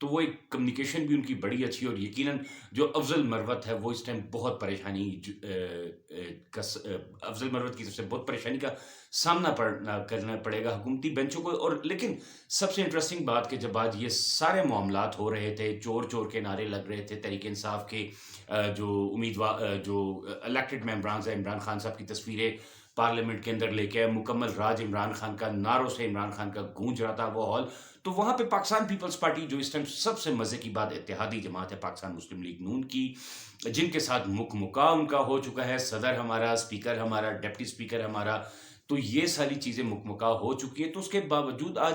تو وہ ایک کمیونیکیشن بھی ان کی بڑی اچھی، اور یقیناً جو افضل مروت ہے وہ اس ٹائم بہت پریشانی افضل مروت کی طرف سے بہت پریشانی کا سامنا کرنا پڑے گا حکومتی بینچوں کو. اور لیکن سب سے انٹرسٹنگ بات کہ جب آج یہ سارے معاملات ہو رہے تھے، چور چور کے نعرے لگ رہے تھے، تحریک انصاف کے جو امیدوار جو الیکٹڈ ممبران ہیں، عمران خان صاحب کی تصویریں پارلیمنٹ کے اندر لے کے آئے، مکمل راج عمران خان کا، نعروں سے عمران خان کا گونج رہا تھا وہ ہال. تو وہاں پہ پاکستان پیپلز پارٹی جو اس ٹائم سب سے مزے کی بات اتحادی جماعت ہے پاکستان مسلم لیگ نون کی، جن کے ساتھ مکا ان کا ہو چکا ہے، صدر ہمارا، اسپیکر ہمارا، ڈپٹی اسپیکر ہمارا، تو یہ ساری چیزیں مکا ہو چکی ہے. تو اس کے باوجود آج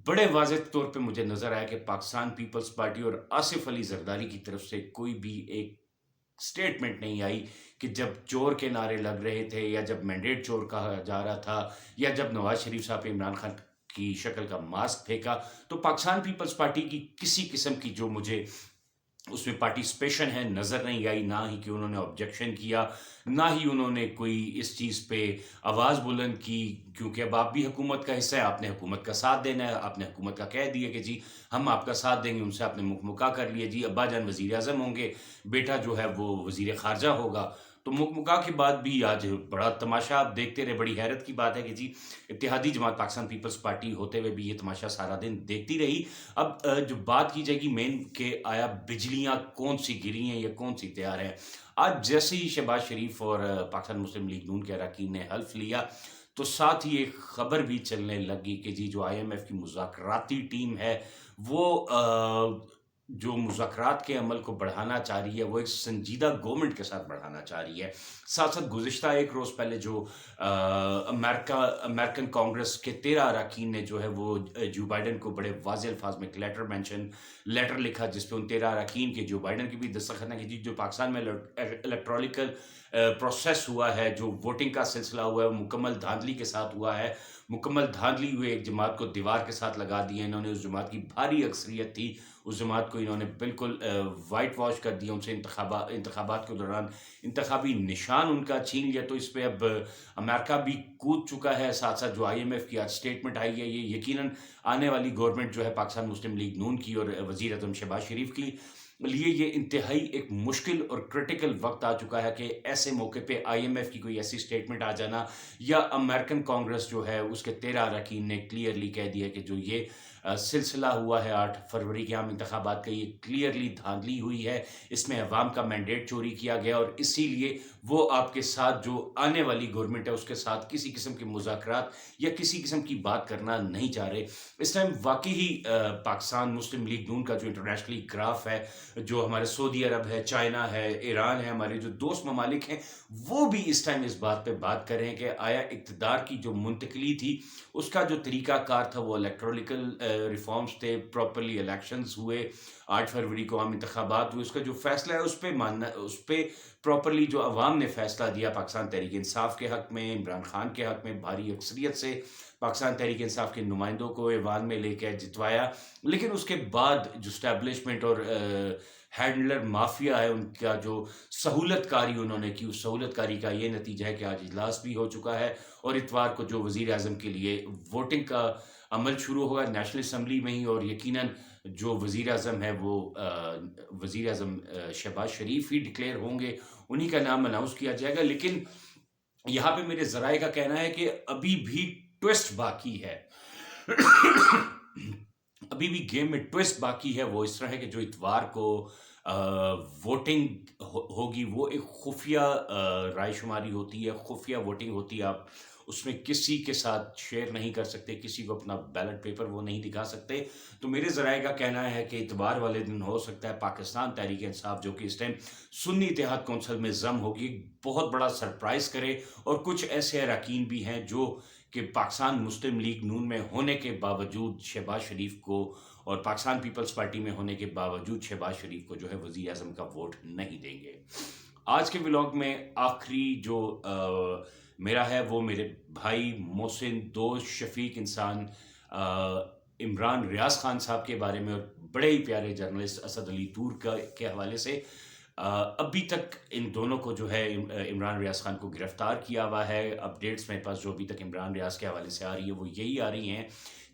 بڑے واضح طور پہ مجھے نظر آیا کہ پاکستان پیپلز پارٹی اور آصف علی زرداری کی طرف سے کوئی بھی ایک سٹیٹمنٹ نہیں آئی کہ جب چور کے نعرے لگ رہے تھے، یا جب مینڈیٹ چور کہا جا رہا تھا، یا جب نواز شریف صاحب عمران خان کی شکل کا ماسک پھینکا، تو پاکستان پیپلز پارٹی کی کسی قسم کی جو مجھے اس میں پارٹیسپیشن ہے نظر نہیں آئی. نہ ہی کہ انہوں نے آبجیکشن کیا، نہ ہی انہوں نے کوئی اس چیز پہ آواز بلند کی، کیونکہ اب آپ بھی حکومت کا حصہ ہے، آپ نے حکومت کا ساتھ دینا ہے، آپ نے حکومت کا کہہ دیا کہ جی ہم آپ کا ساتھ دیں گے. ان سے آپ نے مکا کر لیا، جی ابا جان وزیر اعظم ہوں گے، بیٹا جو ہے وہ وزیر خارجہ ہوگا. تو مکا کے بعد بھی آج بڑا تماشا آپ دیکھتے رہے. بڑی حیرت کی بات ہے کہ جی اتحادی جماعت پاکستان پیپلز پارٹی ہوتے ہوئے بھی یہ تماشا سارا دن دیکھتی رہی. اب جو بات کی جائے گی مین کہ آیا بجلیاں کون سی گری ہیں یا کون سی تیار ہیں. آج جیسے ہی شہباز شریف اور پاکستان مسلم لیگ نون کے اراکین نے حلف لیا، تو ساتھ ہی ایک خبر بھی چلنے لگی کہ جی جو IMF کی مذاکراتی ٹیم ہے وہ جو مذاکرات کے عمل کو بڑھانا چاہ رہی ہے، وہ ایک سنجیدہ گورنمنٹ کے ساتھ بڑھانا چاہ رہی ہے. ساتھ ساتھ گزشتہ ایک روز پہلے جو امریکن کانگریس کے 13 اراکین نے جو ہے وہ جو بائیڈن کو بڑے واضح الفاظ میں لیٹر لکھا، جس پہ ان 13 اراکین کے جو بائیڈن کی بھی دستخط ہیں کہ جی جو پاکستان میں الیکٹرالکل پروسیس ہوا ہے، جو ووٹنگ کا سلسلہ ہوا ہے، وہ مکمل دھاندلی کے ساتھ ہوا ہے. مکمل دھاندلی ہوئے ایک جماعت کو دیوار کے ساتھ لگا دیا. انہوں نے اس جماعت کی بھاری اکثریت تھی، اس جماعت کو انہوں نے بالکل وائٹ واش کر دیا، ان سے انتخابات کے دوران انتخابی نشان ان کا چھین لیا. تو اس پہ اب امریکہ بھی کود چکا ہے. ساتھ ساتھ جو IMF کی آج سٹیٹمنٹ آئی ہے، یہ یقیناً آنے والی گورنمنٹ جو ہے پاکستان مسلم لیگ نون کی اور وزیر اعظم شہباز شریف کی لیے یہ انتہائی ایک مشکل اور کرٹیکل وقت آ چکا ہے کہ ایسے موقع پہ IMF کی کوئی ایسی سٹیٹمنٹ آ جانا، یا امریکن کانگریس جو ہے اس کے 13 اراکین نے کلیئرلی کہہ دیا کہ جو یہ سلسلہ ہوا ہے 8 فروری کے عام انتخابات کا، یہ کلیئرلی دھاندلی ہوئی ہے، اس میں عوام کا مینڈیٹ چوری کیا گیا، اور اسی لیے وہ آپ کے ساتھ جو آنے والی گورنمنٹ ہے اس کے ساتھ کسی قسم کے مذاکرات یا کسی قسم کی بات کرنا نہیں چاہ رہے. اس ٹائم واقعی ہی پاکستان مسلم لیگ نون کا جو انٹرنیشنلی گراف ہے، جو ہمارے سعودی عرب ہے، چائنا ہے، ایران ہے، ہمارے جو دوست ممالک ہیں، وہ بھی اس ٹائم اس بات پہ بات کر رہے ہیں کہ آیا اقتدار کی جو منتقلی تھی اس کا جو طریقہ کار تھا وہ الیکٹرالکل ریفارمز تھے، پراپرلی الیکشنز ہوئے، 8 فروری کو عام انتخابات ہوئے. اس کا جو فیصلہ ہے اس پہ پراپرلی جو عوام نے فیصلہ دیا پاکستان تحریک انصاف کے حق میں، عمران خان کے حق میں، بھاری اکثریت سے پاکستان تحریک انصاف کے نمائندوں کو ایوان میں لے کے جتوایا. لیکن اس کے بعد جو اسٹیبلشمنٹ اور ہینڈلر مافیا ہے، ان کا جو سہولت کاری انہوں نے کی، اس سہولت کاری کا یہ نتیجہ ہے کہ آج اجلاس بھی ہو چکا ہے، اور اتوار کو جو وزیر اعظم کے لیے ووٹنگ کا عمل شروع ہوگا نیشنل اسمبلی میں ہی، اور یقیناً جو وزیر اعظم ہے وہ وزیر اعظم شہباز شریف ہی ڈکلیئر ہوں گے، انہی کا نام اناؤنس کیا جائے گا. لیکن یہاں پہ میرے ذرائع کا کہنا ہے کہ ابھی بھی ٹوسٹ باقی ہے ابھی بھی گیم میں ٹوسٹ باقی ہے. وہ اس طرح ہے کہ جو اتوار کو ووٹنگ ہوگی وہ ایک خفیہ رائے شماری ہوتی ہے، خفیہ ووٹنگ ہوتی ہے. آپ اس میں کسی کے ساتھ شیئر نہیں کر سکتے، کسی کو اپنا بیلٹ پیپر وہ نہیں دکھا سکتے. تو میرے ذرائع کا کہنا ہے کہ اتوار والے دن ہو سکتا ہے پاکستان تحریک انصاف، جو کہ اس ٹائم سنی اتحاد کونسل میں ضم ہوگی، بہت بڑا سرپرائز کرے. اور کچھ ایسے اراکین بھی ہیں جو کہ پاکستان مسلم لیگ نون میں ہونے کے باوجود شہباز شریف کو، اور پاکستان پیپلز پارٹی میں ہونے کے باوجود شہباز شریف کو جو ہے وزیر اعظم کا ووٹ نہیں دیں گے. آج کے ولاگ میں آخری جو میرا ہے وہ میرے بھائی محسن، دوست، شفیق انسان عمران ریاض خان صاحب کے بارے میں، اور بڑے ہی پیارے جرنلسٹ اسد علی طور کے حوالے سے. ابھی تک ان دونوں کو جو ہے عمران ریاض خان کو گرفتار کیا ہوا ہے. اپڈیٹس میرے پاس جو ابھی تک عمران ریاض کے حوالے سے آ رہی ہے وہ یہی آ رہی ہیں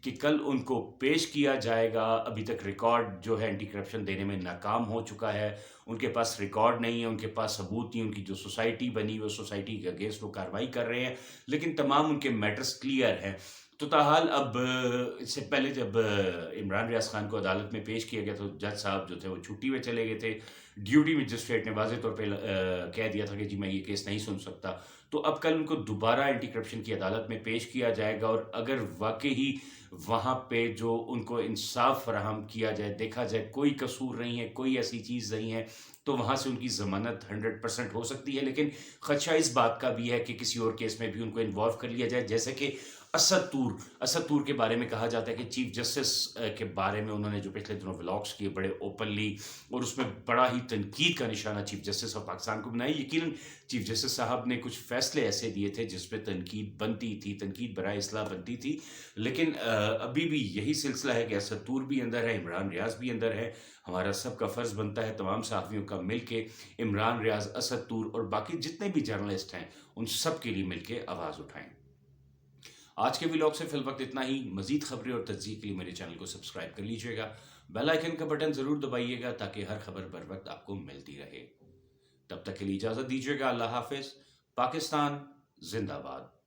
کہ کل ان کو پیش کیا جائے گا. ابھی تک ریکارڈ جو ہے اینٹی کرپشن دینے میں ناکام ہو چکا ہے. ان کے پاس ریکارڈ نہیں ہے, ان کے پاس ثبوت نہیں. ان کی جو سوسائٹی بنی وہ سوسائٹی کے اگینسٹ وہ کارروائی کر رہے ہیں, لیکن تمام ان کے میٹرز کلیئر ہیں. تو تاحال اب اس سے پہلے جب عمران ریاض خان کو عدالت میں پیش کیا گیا تو جج صاحب جو تھے وہ چھٹی میں چلے گئے تھے. ڈیوٹی مجسٹریٹ نے واضح طور پہ کہہ دیا تھا کہ جی میں یہ کیس نہیں سن سکتا. تو اب کل ان کو دوبارہ اینٹی کرپشن کی عدالت میں پیش کیا جائے گا, اور اگر واقعی وہاں پہ جو ان کو انصاف فراہم کیا جائے, دیکھا جائے کوئی قصور نہیں ہے, کوئی ایسی چیز نہیں ہے, تو وہاں سے ان کی ضمانت 100% ہو سکتی ہے. لیکن خدشہ اس بات کا بھی ہے کہ کسی اور کیس میں بھی ان کو انوالو کر لیا جائے, جیسے کہ اسد طور کے بارے میں کہا جاتا ہے کہ چیف جسٹس کے بارے میں انہوں نے جو پچھلے دنوں ولاگس کیے بڑے اوپنلی, اور اس میں بڑا ہی تنقید کا نشانہ چیف جسٹس آف پاکستان کو بنائی. یقیناً چیف جسٹس صاحب نے کچھ فیصلے ایسے دیے تھے جس پہ تنقید بنتی تھی, تنقید برائے اصلاح بنتی تھی, لیکن ابھی بھی یہی سلسلہ ہے کہ اسد طور بھی اندر ہے, عمران ریاض بھی اندر ہے. ہمارا سب کا فرض بنتا ہے تمام صحافیوں کا مل کے عمران ریاض, اسد طور اور باقی جتنے بھی جرنلسٹ ہیں ان سب کے لیے مل کے آواز اٹھائیں. آج کے ولاگ سے فی الوقت اتنا ہی. مزید خبریں اور تجزیے کے لیے میرے چینل کو سبسکرائب کر لیجیے گا, بیل آئیکن کا بٹن ضرور دبائیے گا تاکہ ہر خبر بر وقت آپ کو ملتی رہے. تب تک کے لیے اجازت دیجیے گا. اللہ حافظ. پاکستان زندہ باد.